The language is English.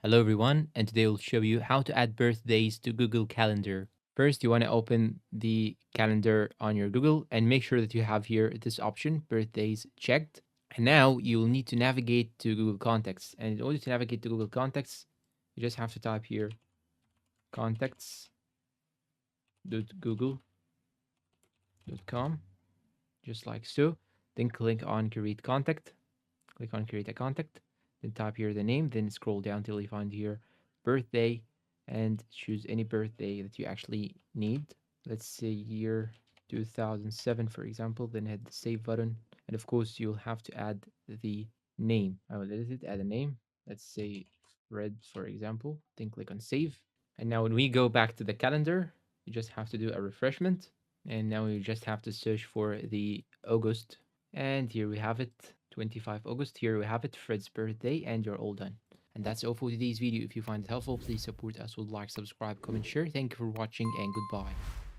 Hello everyone, and today we'll show you how to add birthdays to Google Calendar. First, you want to open the calendar on your Google and make sure that you have here this option, birthdays checked. And now you'll need to navigate to Google Contacts. And in order to navigate to Google Contacts, you just have to type here contacts.google.com, just like so. Then click on create contact. Click on create a contact, then type here the name, then scroll down till you find here birthday and choose any birthday that you actually need. Let's say year 2007, for example, then hit the save button. And of course, you'll have to add the name. I will edit it, add a name. Let's say Red, for example, then click on save. And now when we go back to the calendar, you just have to do a refreshment. And now you just have to search for the August. And here we have it, 25 August. Here we have it, Fred's birthday, and you're all done. And that's all for today's video. If you find it helpful, please support us with like, subscribe, comment, share. Thank you for watching, and goodbye.